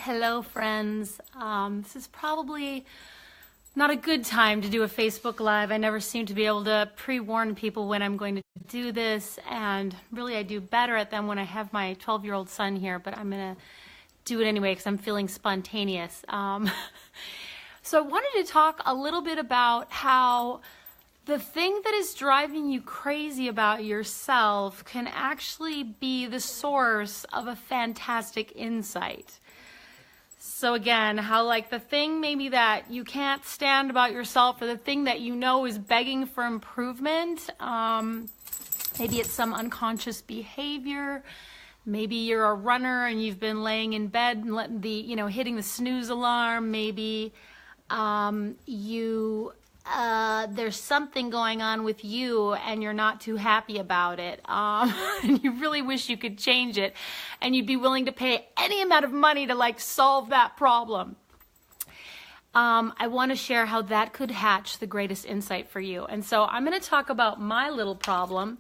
Hello, friends. This is probably not a good time to do a Facebook Live. I never seem to be able to pre-warn people when I'm going to do this, and really I do better at them when I have my 12-year-old son here, but I'm going to do it anyway because I'm feeling spontaneous. So I wanted to talk a little bit about how the thing that is driving you crazy about yourself can actually be the source of a fantastic insight. So again, how like the thing maybe that you can't stand about yourself, or the thing that you know is begging for improvement, maybe it's some unconscious behavior. Maybe you're a runner and you've been laying in bed and letting hitting the snooze alarm. Maybe there's something going on with you and you're not too happy about it, and you really wish you could change it, and you'd be willing to pay any amount of money to like solve that problem. I want to share how that could hatch the greatest insight for you. And so I'm going to talk about my little problem,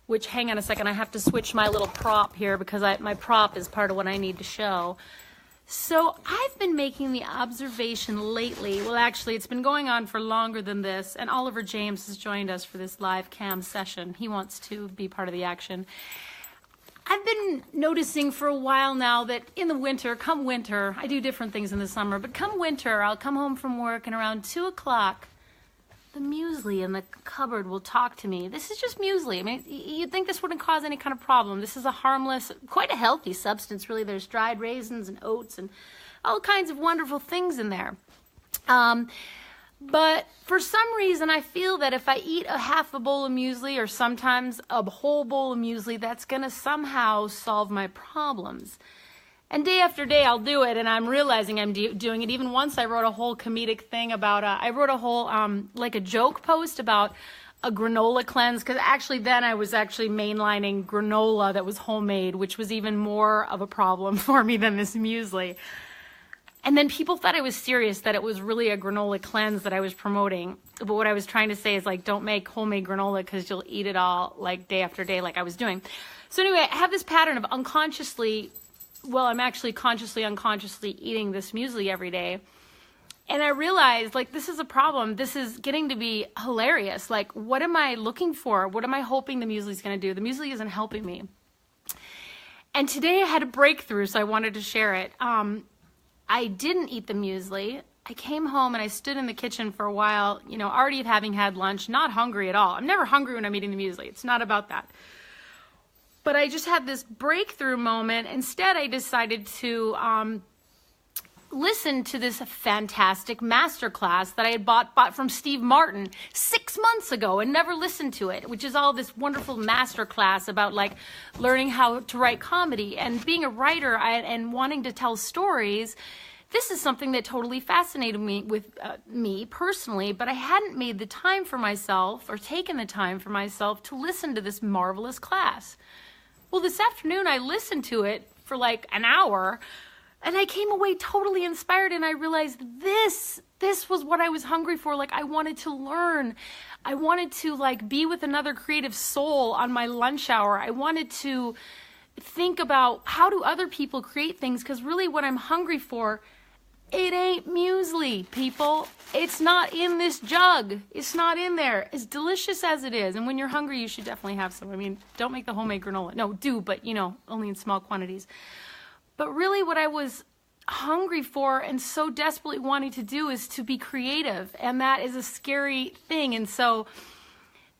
which, hang on a second, I have to switch my little prop here because my prop is part of what I need to show. So I've been making the observation lately, well actually it's been going on for longer than this, and Oliver James has joined us for this live cam session. He wants to be part of the action. I've been noticing for a while now that in the winter, come winter, I do different things in the summer, but come winter I'll come home from work and around 2 o'clock the muesli in the cupboard will talk to me. This is just muesli. I mean, you'd think this wouldn't cause any kind of problem. This is a harmless, quite a healthy substance, really. There's dried raisins and oats and all kinds of wonderful things in there. But for some reason, I feel that if I eat a half a bowl of muesli, or sometimes a whole bowl of muesli, that's going to somehow solve my problems. And day after day I'll do it, and I'm realizing I'm doing it. Even once I wrote a whole comedic thing about, I wrote a whole, like a joke post about a granola cleanse, because actually then I was actually mainlining granola that was homemade, which was even more of a problem for me than this muesli. And then people thought I was serious, that it was really a granola cleanse that I was promoting. But what I was trying to say is, like, don't make homemade granola because you'll eat it all like day after day like I was doing. So anyway, I have this pattern of I'm actually consciously, unconsciously eating this muesli every day. And I realized, like, this is a problem. This is getting to be hilarious. Like, what am I looking for? What am I hoping the muesli is going to do? The muesli isn't helping me. And today I had a breakthrough, so I wanted to share it. I didn't eat the muesli. I came home and I stood in the kitchen for a while, already having had lunch, not hungry at all. I'm never hungry when I'm eating the muesli. It's not about that. But I just had this breakthrough moment. Instead, I decided to listen to this fantastic masterclass that I had bought from Steve Martin 6 months ago and never listened to it, which is all this wonderful masterclass about like learning how to write comedy and being a writer and wanting to tell stories. This is something that totally fascinated me with me personally, but I hadn't made the time for myself or taken the time for myself to listen to this marvelous class. Well, this afternoon I listened to it for like an hour, and I came away totally inspired, and I realized this was what I was hungry for. Like, I wanted to learn. I wanted to like be with another creative soul on my lunch hour. I wanted to think about how do other people create things, because really what I'm hungry for, it ain't muesli, people. It's not in this jug. It's not in there. As delicious as it is, and when you're hungry, you should definitely have some. I mean, don't make the homemade granola. No, do, but only in small quantities. But really what I was hungry for and so desperately wanting to do is to be creative, and that is a scary thing. And so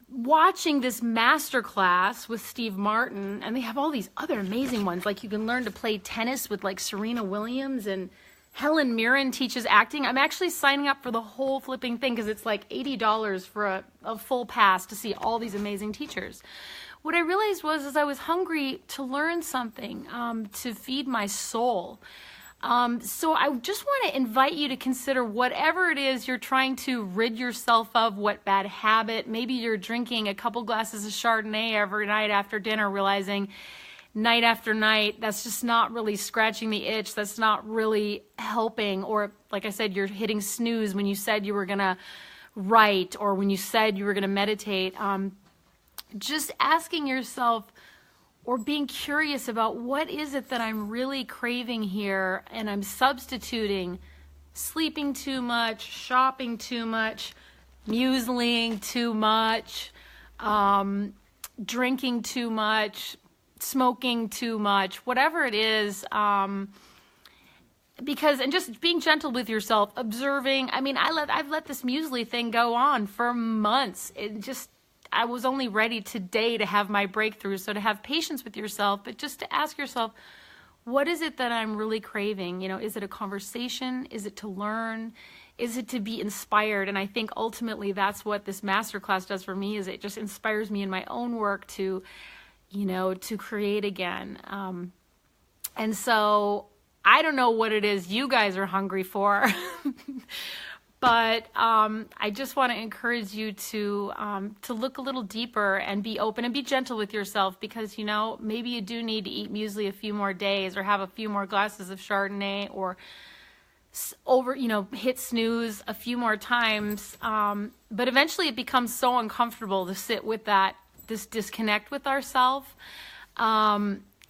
watching this masterclass with Steve Martin, and they have all these other amazing ones, like you can learn to play tennis with like Serena Williams, and Helen Mirren teaches acting. I'm actually signing up for the whole flipping thing because it's like $80 for a full pass to see all these amazing teachers. What I realized was I was hungry to learn something, to feed my soul. So I just want to invite you to consider whatever it is you're trying to rid yourself of, what bad habit. Maybe you're drinking a couple glasses of Chardonnay every night after dinner, realizing night after night, that's just not really scratching the itch. That's not really helping. Or like I said, you're hitting snooze when you said you were going to write, or when you said you were going to meditate. Just asking yourself, or being curious about what is it that I'm really craving here, and I'm substituting sleeping too much, shopping too much, muesling too much, drinking too much, smoking too much, whatever it is, because, and just being gentle with yourself, observing. I mean, I've let this muesli thing go on for months. I was only ready today to have my breakthrough. So to have patience with yourself, but just to ask yourself, what is it that I'm really craving? You know, is it a conversation? Is it to learn? Is it to be inspired? And I think ultimately that's what this masterclass does for me, is it just inspires me in my own work to, you know, to create again. And so I don't know what it is you guys are hungry for, but I just want to encourage you to look a little deeper and be open and be gentle with yourself, because, you know, maybe you do need to eat muesli a few more days, or have a few more glasses of Chardonnay, or hit snooze a few more times. But eventually it becomes so uncomfortable to sit with this disconnect with ourselves.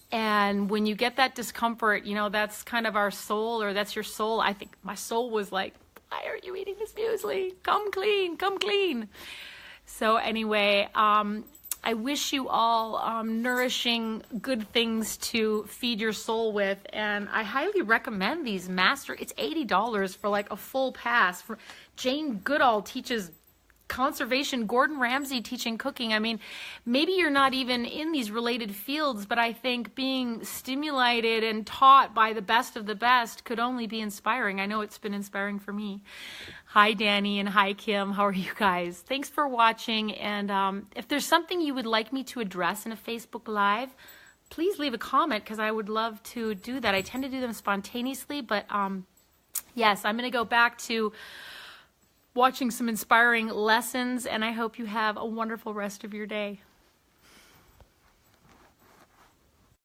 And when you get that discomfort, you know, that's kind of our soul, or that's your soul. I think my soul was like, why are you eating this muesli? Come clean, come clean. So anyway, I wish you all nourishing good things to feed your soul with. And I highly recommend these it's $80 for like a full pass. Jane Goodall teaches conservation, Gordon Ramsay teaching cooking. I mean, maybe you're not even in these related fields, but I think being stimulated and taught by the best of the best could only be inspiring. I know it's been inspiring for me. Hi, Danny, and hi, Kim. How are you guys? Thanks for watching. And if there's something you would like me to address in a Facebook Live, please leave a comment, because I would love to do that. I tend to do them spontaneously, but yes, I'm going to go back to watching some inspiring lessons, and I hope you have a wonderful rest of your day.